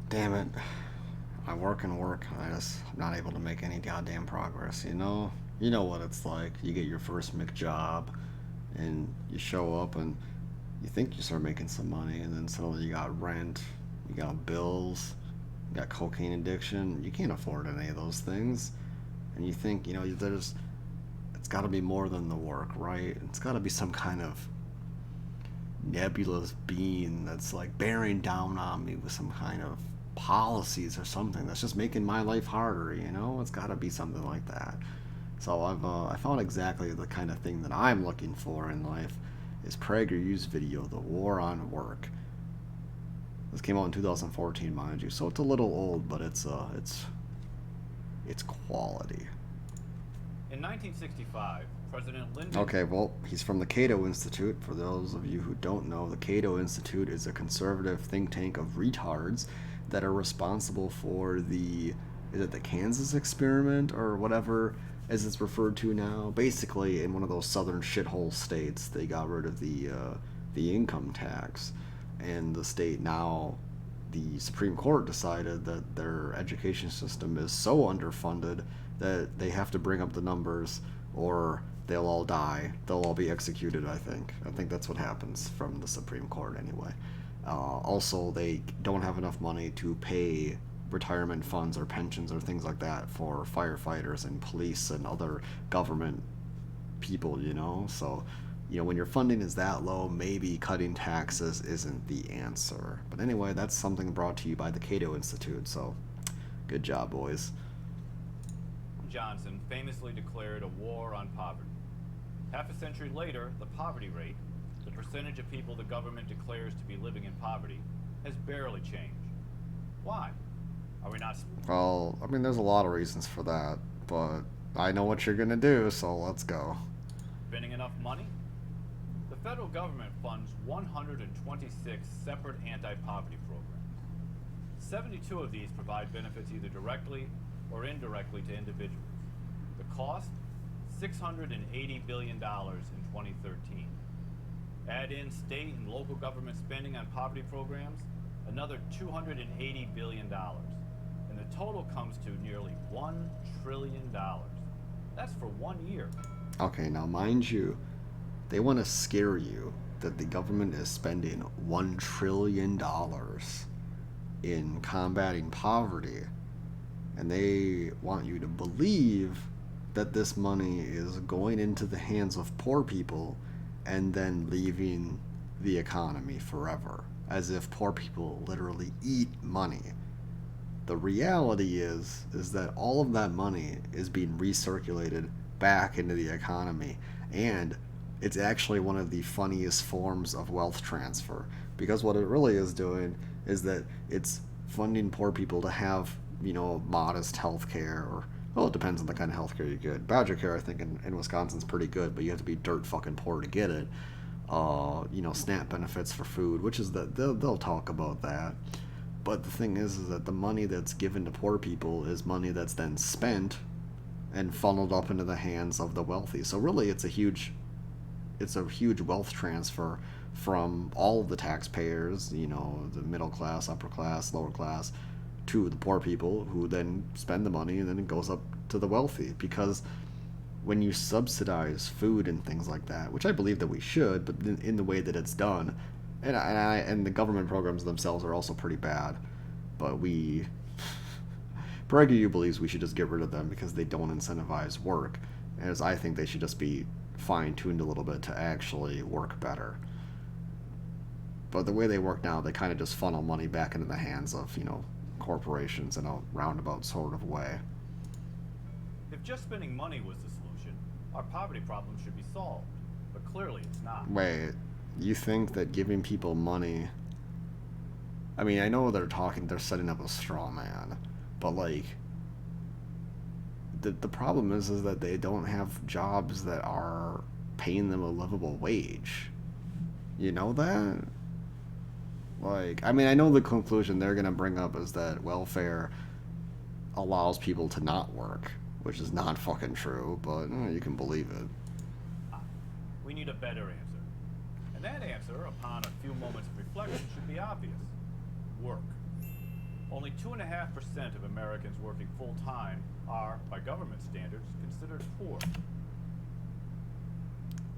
Damn it. I work and work. I'm not able to make any goddamn progress, you know? You know what it's like. You get your first McJob and you show up and you think you start making some money and then suddenly you got rent, you got bills, you got cocaine addiction. You can't afford any of those things. And you think, it's got to be more than the work, right? It's got to be some kind of nebulous being that's like bearing down on me with some kind of policies or something that's just making my life harder, you know? It's got to be something like that. So I found exactly the kind of thing that I'm looking for in life is PragerU's video, The War on Work. This came out in 2014, mind you, so it's a little old, but it's quality. In 1965, President Lyndon. Okay, well, he's from the Cato Institute. For those of you who don't know, the Cato Institute is a conservative think tank of retards that are responsible for is it the Kansas experiment or whatever as it's referred to now? Basically, in one of those southern shithole states, they got rid of the income tax, and the state now, the Supreme Court decided that their education system is so underfunded that they have to bring up the numbers or they'll all die. They'll all be executed, I think. I think that's what happens from the Supreme Court anyway. Also, they don't have enough money to pay retirement funds or pensions or things like that for firefighters and police and other government people, you know? So, when your funding is that low, maybe cutting taxes isn't the answer. But anyway, that's something brought to you by the Cato Institute, so good job, boys. Johnson famously declared a war on poverty. Half a century later, the poverty rate, the percentage of people the government declares to be living in poverty, has barely changed. Why? Are we not Well, I mean, there's a lot of reasons for that, but I know what you're gonna do, so let's go. spending enough money? The federal government funds 126 separate anti-poverty programs. 72 of these provide benefits either directly or indirectly to individuals. The cost? $680 billion in 2013. Add in state and local government spending on poverty programs, another $280 billion. And the total comes to nearly $1 trillion. That's for 1 year. Okay, now mind you, they want to scare you that the government is spending $1 trillion in combating poverty, and they want you to believe that this money is going into the hands of poor people and then leaving the economy forever, as if poor people literally eat money. The reality is that all of that money is being recirculated back into the economy, and it's actually one of the funniest forms of wealth transfer, because what it really is doing is that it's funding poor people to have, modest health care, or well, it depends on the kind of health care you get. Badger care, I think, in Wisconsin's pretty good, but you have to be dirt fucking poor to get it. SNAP benefits for food, which is that they'll talk about that. But the thing is that the money that's given to poor people is money that's then spent and funneled up into the hands of the wealthy. So really, it's a huge wealth transfer from all of the taxpayers, the middle class, upper class, lower class, to the poor people who then spend the money and then it goes up to the wealthy. Because when you subsidize food and things like that, which I believe that we should, but in the way that it's done, and the government programs themselves are also pretty bad, but PragerU believes we should just get rid of them because they don't incentivize work, as I think they should just be fine tuned a little bit to actually work better. But the way they work now, they kind of just funnel money back into the hands of, corporations in a roundabout sort of way. If just spending money was the solution, our poverty problem should be solved. But clearly it's not. Wait, you think that giving people money. I mean, I know they're setting up a straw man, but like, the problem is that they don't have jobs that are paying them a livable wage. You know that? Like, I mean, I know the conclusion they're going to bring up is that welfare allows people to not work, which is not fucking true, but you can believe it. Ah, we need a better answer. And that answer, upon a few moments of reflection, should be obvious. Work. Only 2.5% of Americans working full time are, by government standards, considered poor.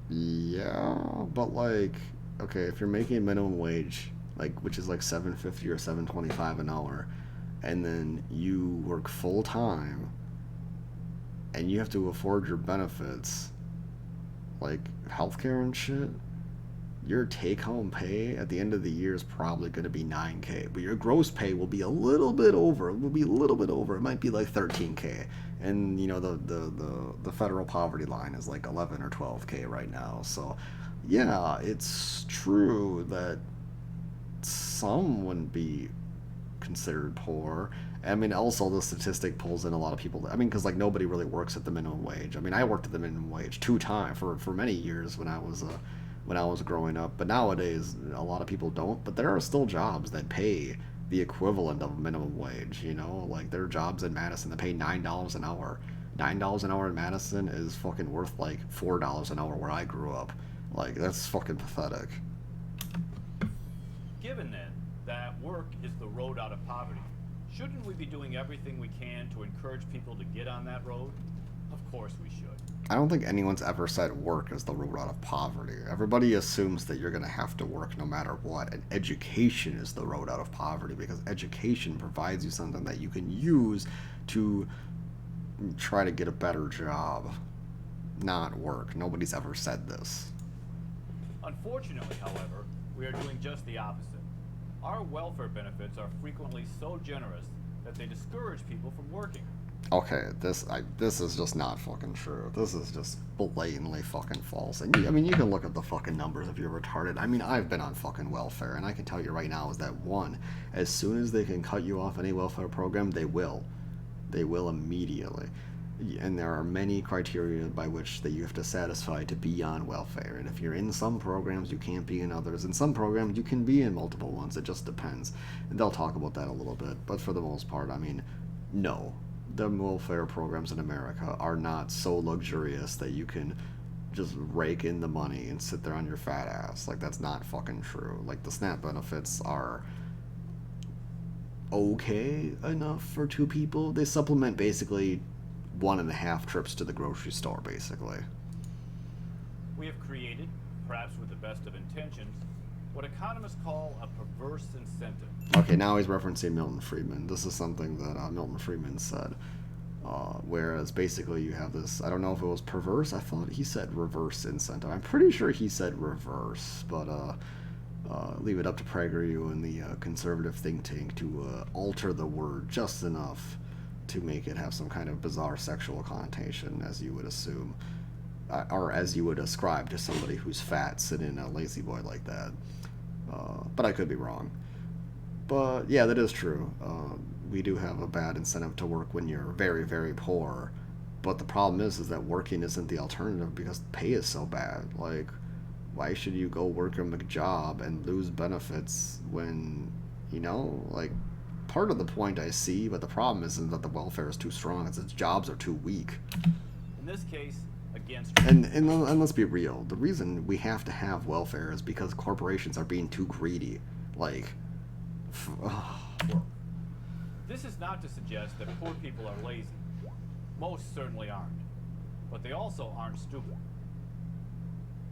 Yeah, but like, okay, if you're making minimum wage, like which is like 7.50 or 7.25 an hour, and then you work full time and you have to afford your benefits, like healthcare and shit, your take home pay at the end of the year is probably going to be 9K, but your gross pay will be a little bit over. It will be a little bit over. It might be like 13K. And you know the federal poverty line is like 11 or 12K right now. So yeah, it's true that some wouldn't be considered poor. I mean, also the statistic pulls in a lot of people. I mean, because like nobody really works at the minimum wage. I mean, I worked at the minimum wage 2 times for many years when I was growing up. But nowadays, a lot of people don't. But there are still jobs that pay the equivalent of minimum wage. You know, like there are jobs in Madison that pay $9 an hour. $9 an hour in Madison is fucking worth like $4 an hour where I grew up. Like that's fucking pathetic. Given then that work is the road out of poverty, shouldn't we be doing everything we can to encourage people to get on that road? Of course we should. I don't think anyone's ever said work is the road out of poverty. Everybody assumes that you're going to have to work no matter what, and education is the road out of poverty because education provides you something that you can use to try to get a better job, not work. Nobody's ever said this. Unfortunately, however, we are doing just the opposite. Our welfare benefits are frequently so generous that they discourage people from working. Okay, this is just not fucking true. This is just blatantly fucking false. And I mean, you can look at the fucking numbers if you're retarded. I mean, I've been on fucking welfare, and I can tell you right now is that one, as soon as they can cut you off any welfare program, they will. They will immediately. And there are many criteria by which that you have to satisfy to be on welfare. And if you're in some programs, you can't be in others. In some programs, you can be in multiple ones. It just depends. And they'll talk about that a little bit. But for the most part, I mean, no. The welfare programs in America are not so luxurious that you can just rake in the money and sit there on your fat ass. Like, that's not fucking true. Like, the SNAP benefits are okay enough for two people. They supplement basically 1.5 trips to the grocery store, basically. We have created, perhaps with the best of intentions, what economists call a perverse incentive. Okay, now he's referencing Milton Friedman. This is something that Milton Friedman said. Whereas basically you have this, I don't know if it was perverse, I thought he said reverse incentive. I'm pretty sure he said reverse, but leave it up to PragerU and the conservative think tank to alter the word just enough to make it have some kind of bizarre sexual connotation, as you would assume, or as you would ascribe to somebody who's fat sitting in a lazy boy like that. But I could be wrong. But yeah, that is true. We do have a bad incentive to work when you're very, very poor. But the problem is that working isn't the alternative because pay is so bad. Like, why should you go work a McJob and lose benefits when, you know, like, part of the point I see, but the problem isn't that the welfare is too strong, it's its jobs are too weak. In this case, against... And let's be real. The reason we have to have welfare is because corporations are being too greedy. Like... This is not to suggest that poor people are lazy. Most certainly aren't. But they also aren't stupid.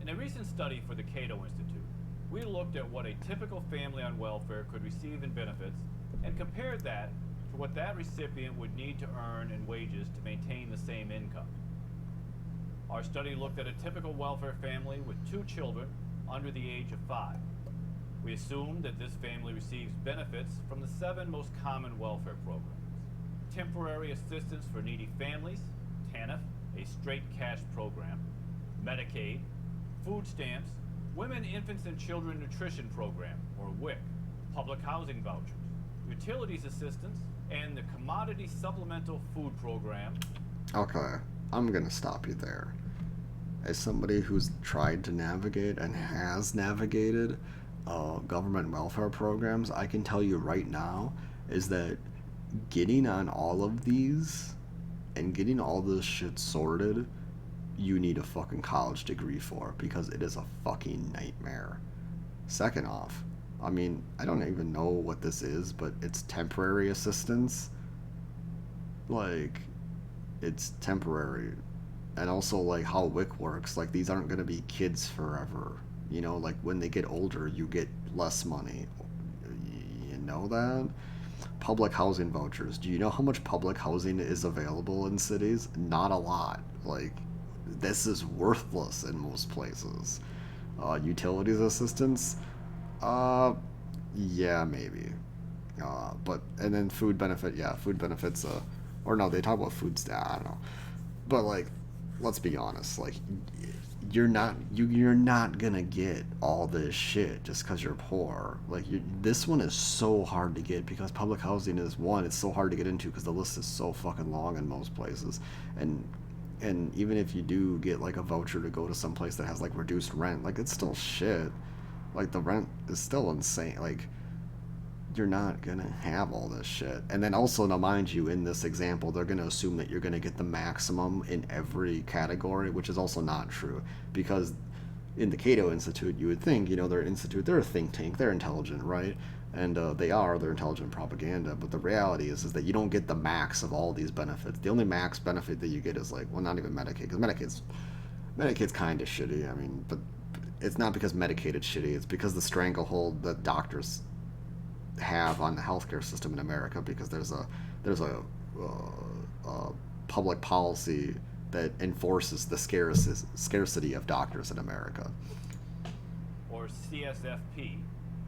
In a recent study for the Cato Institute, we looked at what a typical family on welfare could receive in benefits and compared that to what that recipient would need to earn in wages to maintain the same income. Our study looked at a typical welfare family with 2 children under the age of 5. We assumed that this family receives benefits from the 7 most common welfare programs: temporary assistance for needy families, TANF, a straight cash program; Medicaid; food stamps; Women, Infants, and Children Nutrition Program, or WIC; public housing vouchers; utilities assistance; and the Commodity Supplemental Food Program. Okay, I'm gonna stop you there. As somebody who's tried to navigate and has navigated government welfare programs, I can tell you right now is that getting on all of these and getting all this shit sorted, you need a fucking college degree for, because it is a fucking nightmare. Second off, I mean, I don't even know what this is, but it's temporary assistance. Like, it's temporary. And also, like, how WIC works, like, these aren't going to be kids forever. You know, like, when they get older, you get less money. You know that? Public housing vouchers. Do you know how much public housing is available in cities? Not a lot. Like, this is worthless in most places. Utilities assistance? Uh, yeah, maybe. But and then food benefit, yeah, food benefits. Or no, they talk about food stat. I don't know. But like, let's be honest. Like, you're not gonna get all this shit just because you're poor. Like, this one is so hard to get because public housing is one. It's so hard to get into because the list is so fucking long in most places, and even if you do get like a voucher to go to some place that has like reduced rent, like it's still shit. Like the rent is still insane. Like you're not gonna have all this shit. And then also, now mind you, in this example, they're gonna assume that you're gonna get the maximum in every category, which is also not true. Because in the Cato Institute, you would think, you know, they're an institute, they're a think tank, they're intelligent, right? And they're intelligent propaganda. But the reality is that you don't get the max of all these benefits. The only max benefit that you get is like, well, not even Medicaid, because Medicaid's kind of shitty. I mean, but it's not because Medicaid is shitty. It's because the stranglehold that doctors have on the healthcare system in America, because there's a public policy that enforces the scarcity of doctors in America. Or CSFP,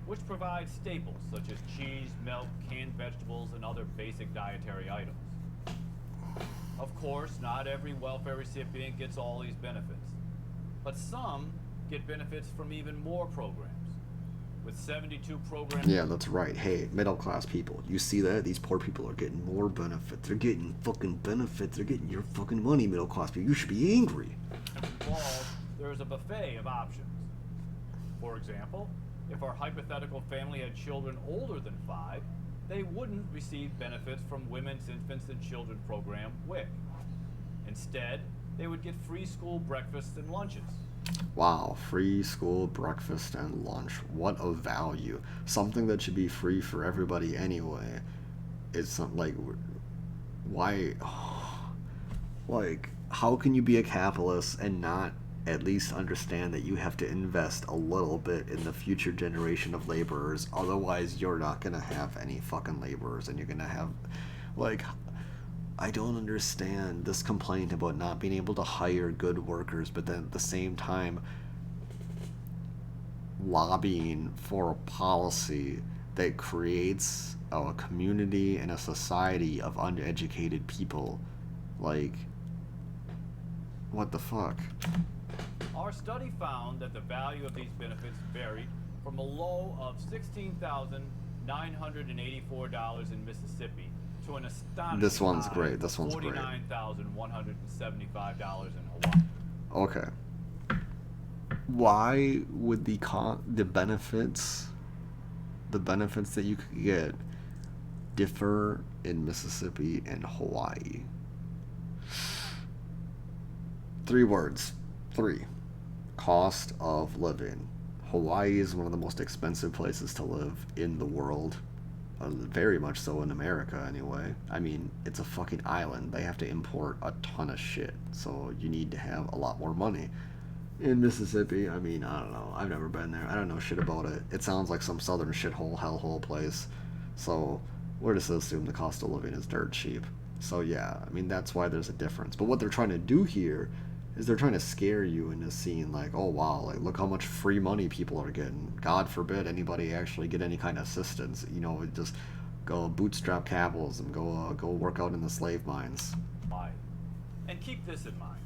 which provides staples such as cheese, milk, canned vegetables, and other basic dietary items. Of course, not every welfare recipient gets all these benefits, but some get benefits from even more programs. With 72 programs. Yeah, that's right. Hey, middle class people, you see that? These poor people are getting more benefits. They're getting fucking benefits. They're getting your fucking money, middle class people. You should be angry. Involved, there is a buffet of options. For example, if our hypothetical family had children older than 5, they wouldn't receive benefits from Women's Infants and Children Program, WIC. Instead, they would get free school breakfasts and lunches. Wow, free school breakfast and lunch. What a value. Something that should be free for everybody anyway. It's not like, why, like, how can you be a capitalist and not at least understand that you have to invest a little bit in the future generation of laborers? Otherwise, you're not gonna have any fucking laborers, and you're gonna have, like, I don't understand this complaint about not being able to hire good workers, but then at the same time lobbying for a policy that creates a community and a society of uneducated people. Like, what the fuck? Our study found that the value of these benefits varied from a low of $16,984 in Mississippi to an astonishing This one's great. This one's great. $49,175 in Hawaii. Okay. Why would the benefits that you could get differ in Mississippi and Hawaii? 3 words. 3. Cost of living. Hawaii is one of the most expensive places to live in the world. Very much so in America, anyway. I mean, it's a fucking island. They have to import a ton of shit, so you need to have a lot more money. In Mississippi, I mean, I don't know. I've never been there. I don't know shit about it. It sounds like some southern shithole, hellhole place. So we're just assume the cost of living is dirt cheap. So yeah, I mean, that's why there's a difference. But what they're trying to do here is they're trying to scare you into seeing like, oh wow, like look how much free money people are getting. God forbid anybody actually get any kind of assistance. You know, just go bootstrap capitalism, go work out in the slave mines. And keep this in mind: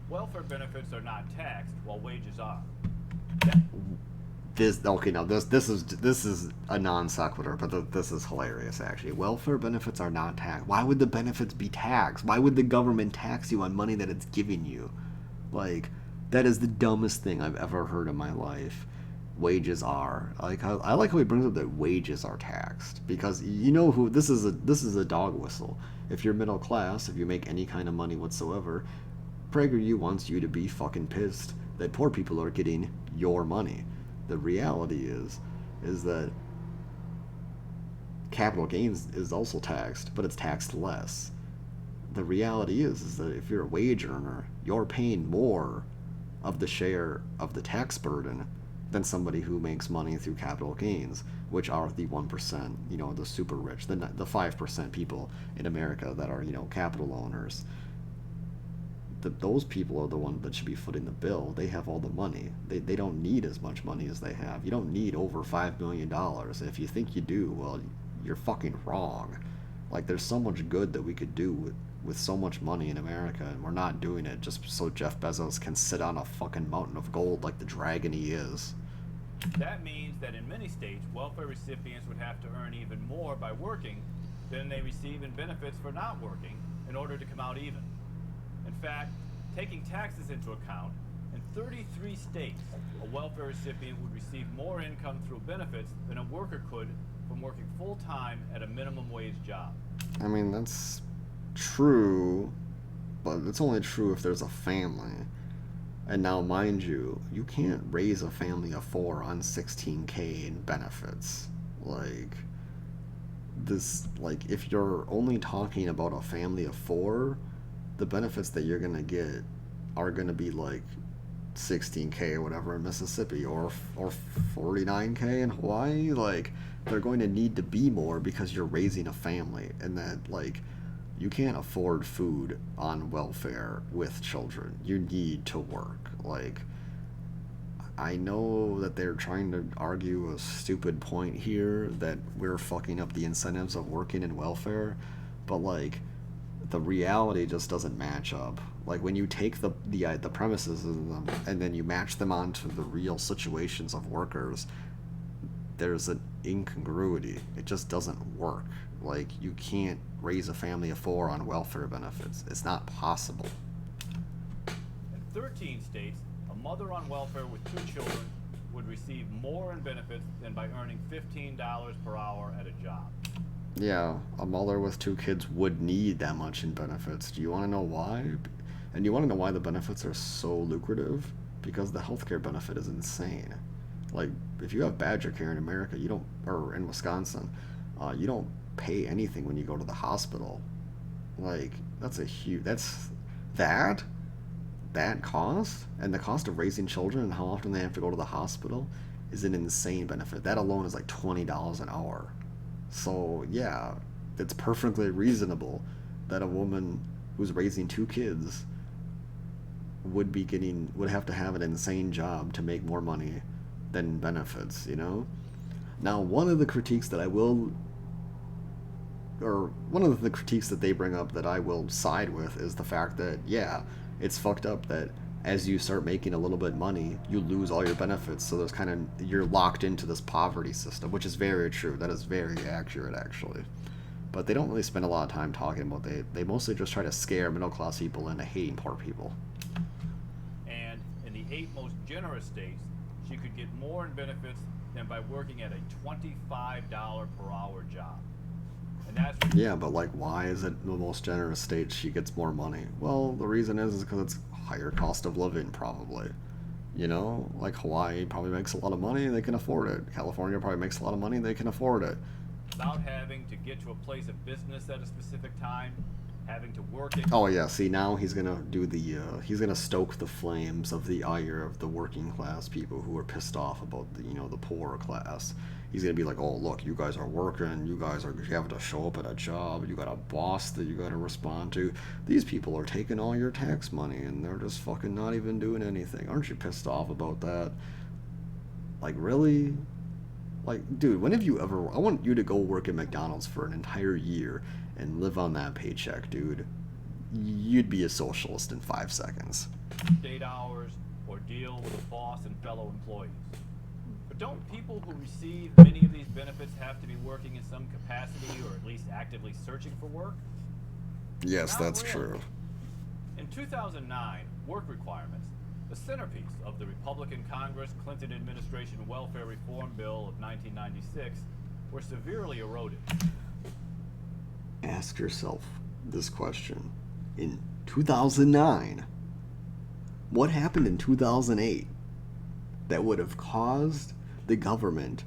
welfare benefits are not taxed, while wages are. This is a non sequitur, but this is hilarious actually. Welfare benefits are not taxed. Why would the benefits be taxed? Why would the government tax you on money that it's giving you? Like, that is the dumbest thing I've ever heard in my life. Wages are like, I like how he brings up that wages are taxed, because you know who this is a dog whistle. If you're middle class, if you make any kind of money whatsoever, PragerU wants you to be fucking pissed that poor people are getting your money. The reality is is that capital gains is also taxed, but it's taxed less. The reality is that if you're a wage earner, you're paying more of the share of the tax burden than somebody who makes money through capital gains, which are the 1%, the super rich, the 5% people in America that are, capital owners. Those people are the ones that should be footing the bill. They have all the money. They don't need as much money as they have. You don't need over $5 million. If you think you do, well, you're fucking wrong. Like, there's so much good that we could do with so much money in America, and we're not doing it just so Jeff Bezos can sit on a fucking mountain of gold like the dragon he is. That means that in many states, welfare recipients would have to earn even more by working than they receive in benefits for not working in order to come out even. In fact, taking taxes into account, in 33 states, a welfare recipient would receive more income through benefits than a worker could from working full-time at a minimum wage job. I mean, that's true, but it's only true if there's a family. And now, mind you, you can't raise a family of 4 on $16K in benefits. If you're only talking about a family of 4, the benefits that you're gonna get are gonna be like $16K or whatever in Mississippi, or $49K in Hawaii. Like, they're going to need to be more because you're raising a family, and that, you can't afford food on welfare with children. You need to work. I know that they're trying to argue a stupid point here that we're fucking up the incentives of working in welfare, but the reality just doesn't match up. When you take the premises of them and then you match them onto the real situations of workers, there's an incongruity. It just doesn't work. You can't raise a family of 4 on welfare benefits. It's not possible. In 13 states, a mother on welfare with 2 children would receive more in benefits than by earning $15 per hour at a job. Yeah, a mother with 2 kids would need that much in benefits. Do you want to know why? And you want to know why the benefits are so lucrative? Because the healthcare benefit is insane. If you have Badger Care in America, or in Wisconsin, you don't pay anything when you go to the hospital. That's a huge, that cost, and the cost of raising children and how often they have to go to the hospital is an insane benefit. That alone is like $20 an hour. So yeah, it's perfectly reasonable that a woman who's raising 2 kids would have to have an insane job to make more money than benefits, Now, one of the critiques that they bring up that I will side with is the fact that, yeah, it's fucked up that as you start making a little bit of money, you lose all your benefits. So you're locked into this poverty system, which is very true. That is very accurate, actually. But they don't really spend a lot of time talking about they mostly just try to scare middle class people into hating poor people. And in the 8 most generous states, she could get more in benefits than by working at a $25 per hour job. And that's yeah, but why is it the most generous state she gets more money? Well, the reason is because it's higher cost of living, probably. Hawaii probably makes a lot of money, they can afford it. California probably makes a lot of money, they can afford it. Without having to get to a place of business at a specific time, having to work it. Oh yeah, see, now he's gonna he's gonna stoke the flames of the ire of the working class people who are pissed off about the poorer class. He's gonna be like, oh look, you guys are working, you have to show up at a job, you got a boss that you gotta respond to. These people are taking all your tax money and they're just fucking not even doing anything. Aren't you pissed off about that? Really? Dude, when have you ever... I want you to go work at McDonald's for an entire year and live on that paycheck, dude. You'd be a socialist in 5 seconds. 8 hours or deal with a boss and fellow employees. But don't people who receive many of these benefits have to be working in some capacity or at least actively searching for work? Yes, Not that's really. true. In 2009, work requirements, the centerpiece of the Republican Congress Clinton administration welfare reform bill of 1996, were severely eroded. Ask yourself this question. In 2009, what happened in 2008 that would have caused the government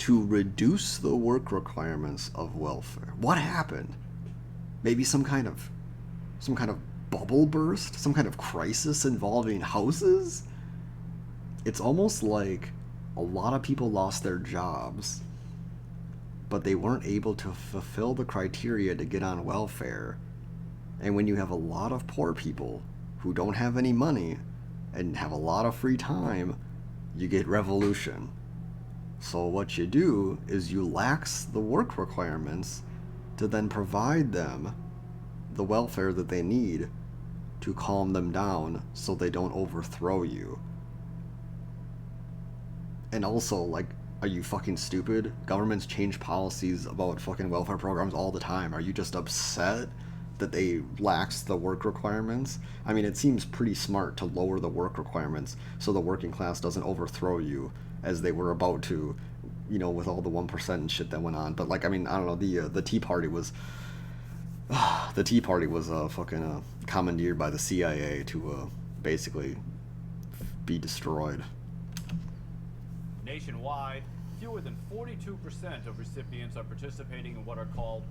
to reduce the work requirements of welfare. What happened? Maybe some kind of bubble burst, some kind of crisis involving houses? It's almost like a lot of people lost their jobs, but they weren't able to fulfill the criteria to get on welfare. And when you have a lot of poor people who don't have any money and have a lot of free time, you get revolution. So what you do is you lax the work requirements to then provide them the welfare that they need to calm them down so they don't overthrow you. And also, like, are you fucking stupid? Governments change policies about fucking welfare programs all the time. Are you just upset that they lax the work requirements? I mean, it seems pretty smart to lower the work requirements so the working class doesn't overthrow you as they were about to, with all the 1% and shit that went on. But, like, I mean, I don't know, the Tea Party was fucking commandeered by the CIA to basically be destroyed. Nationwide, fewer than 42% of recipients are participating in what are called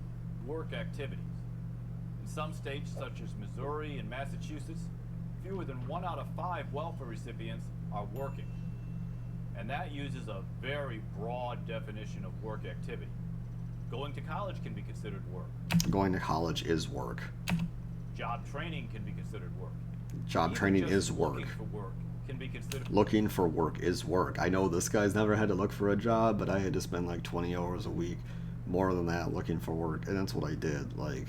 work activities. In some states, such as Missouri and Massachusetts, fewer than 1 out of 5 welfare recipients are working. And that uses a very broad definition of work activity. Going to college can be considered work. Going to college is work. Job training can be considered work. Job Even training just is work. Looking for work can be considered. Looking for work is work. I know this guy's never had to look for a job, but I had to spend like 20 hours a week, more than that, looking for work, and that's what I did. Like,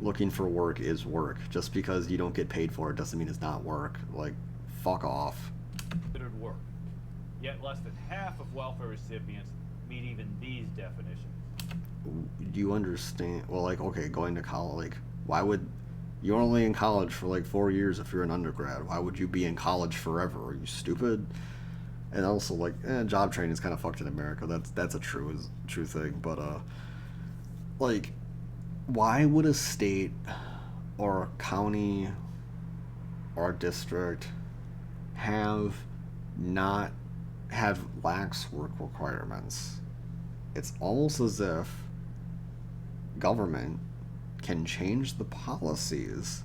looking for work is work. Just because you don't get paid for it doesn't mean it's not work. Like, fuck off. Considered work. Yet less than half of welfare recipients meet even these definitions. Do you understand? Well, like, okay, going to college, like, why would you're only in college for like 4 years if you're an undergrad? Why would you be in college forever? Are you stupid? And also, like, job training is kind of fucked in America. That's a true thing. But like, why would a state or a county or a district have lax work requirements? It's almost as if government can change the policies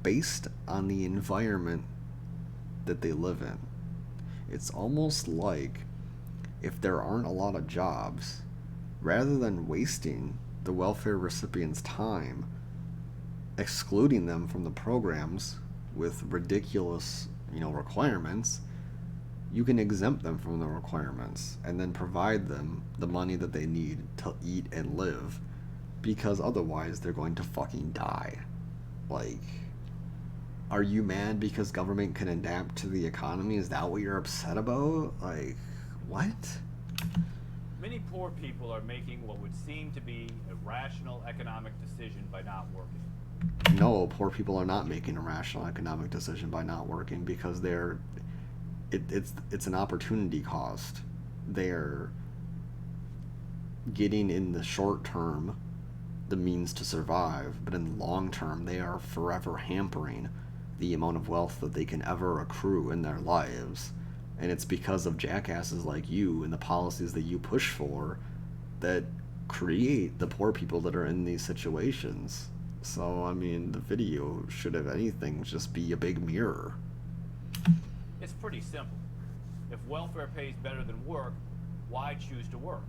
based on the environment that they live in. It's almost like if there aren't a lot of jobs, rather than wasting the welfare recipients' time, excluding them from the programs with ridiculous, requirements, you can exempt them from the requirements and then provide them the money that they need to eat and live, because otherwise they're going to fucking die. Like, are you mad because government can adapt to the economy? Is that what you're upset about? Like, what? Many poor people are making what would seem to be a rational economic decision by not working. No, poor people are not making a rational economic decision by not working because it's an opportunity cost. They're getting in the short term the means to survive, but in the long term they are forever hampering the amount of wealth that they can ever accrue in their lives. And it's because of jackasses like you and the policies that you push for that create the poor people that are in these situations. So, I mean, the video should, if anything, just be a big mirror. It's pretty simple. If welfare pays better than work, why choose to work?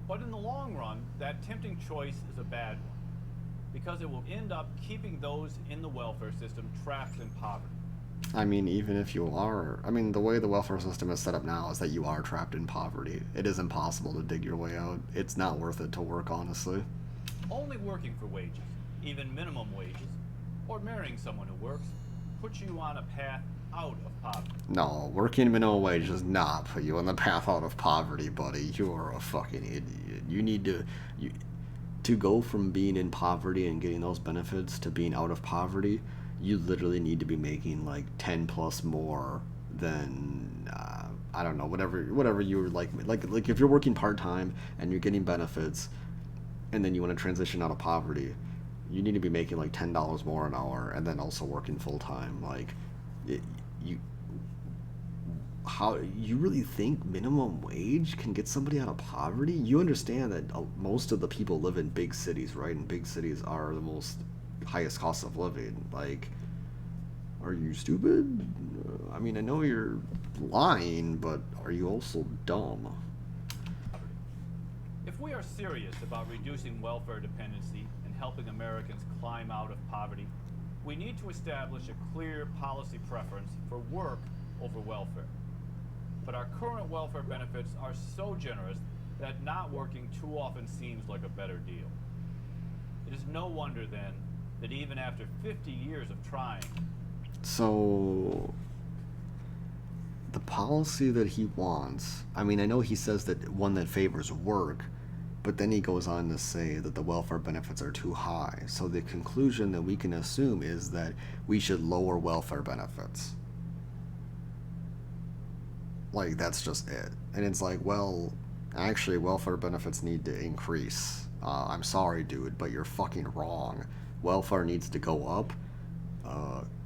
But in the long run, that tempting choice is a bad one, because it will end up keeping those in the welfare system trapped in poverty. I mean, even if you are, the way the welfare system is set up now is that you are trapped in poverty. It is impossible to dig your way out. It's not worth it to work, honestly. Only working for wages, even minimum wages, or marrying someone who works, puts you on a path out of poverty. No, working minimum wage does not put you on the path out of poverty, buddy. You are a fucking idiot. You need to go from being in poverty and getting those benefits to being out of poverty. You literally need to be making like 10 plus more than I don't know, whatever you're like if you're working part-time and you're getting benefits and then you want to transition out of poverty, you need to be making like $10 more an hour and then also working full-time. Like, how you really think minimum wage can get somebody out of poverty? You understand that most of the people live in big cities, right? And big cities are the most highest cost of living. Like, are you stupid? I mean, I know you're lying, but are you also dumb? Poverty. If we are serious about reducing welfare dependency and helping Americans climb out of poverty, we need to establish a clear policy preference for work over welfare. But our current welfare benefits are so generous that not working too often seems like a better deal. It is no wonder then that even after 50 years of trying, So, the policy that he wants, I mean, I know he says that one that favors work, but then he goes on to say that the welfare benefits are too high. So, the conclusion that we can assume is that we should lower welfare benefits. Like, that's just it. And it's like, well, actually, welfare benefits need to increase. I'm sorry, dude, but you're fucking wrong. Welfare needs to go up.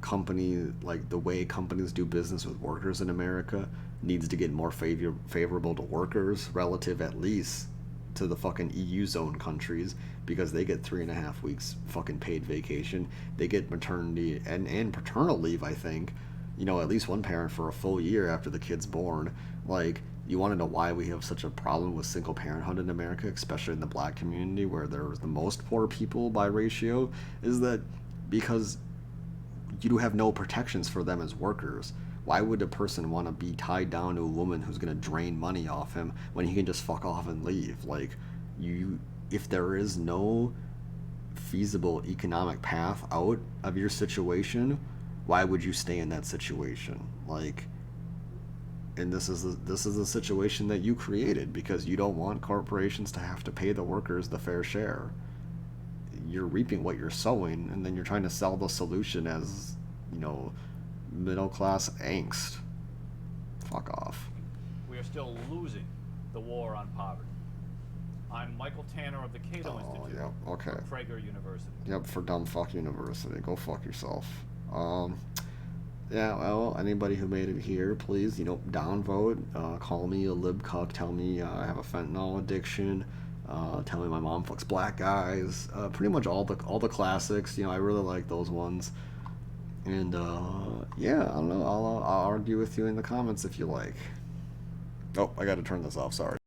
Company, like the way companies do business with workers in America, needs to get more favorable to workers, relative at least to the fucking EU zone countries, because they get 3.5 weeks fucking paid vacation. They get maternity and paternal leave, I think. You know, at least one parent for a full year after the kid's born. Like, you want to know why we have such a problem with single parenthood in America, especially in the black community where there's the most poor people by ratio, is that because you do have no protections for them as workers. Why would a person want to be tied down to a woman who's going to drain money off him when he can just fuck off and leave? Like, you, if there is no feasible economic path out of your situation, why would you stay in that situation? Like, and this is a situation that you created because you don't want corporations to have to pay the workers the fair share. You're reaping what you're sowing, and then you're trying to sell the solution as, you know, middle class angst. Fuck off. we are still losing the war on poverty. I'm Michael Tanner of the Cato Institute Yep, okay. for Prager University. Yep, for dumb fuck university. Go fuck yourself. Yeah, well, anybody who made it here, please, downvote. Call me a lib cuck. Tell me I have a fentanyl addiction. Tell me my mom fucks black guys. Pretty much all the classics. I really like those ones. And yeah, I don't know. I'll argue with you in the comments if you like. Oh, I got to turn this off. Sorry.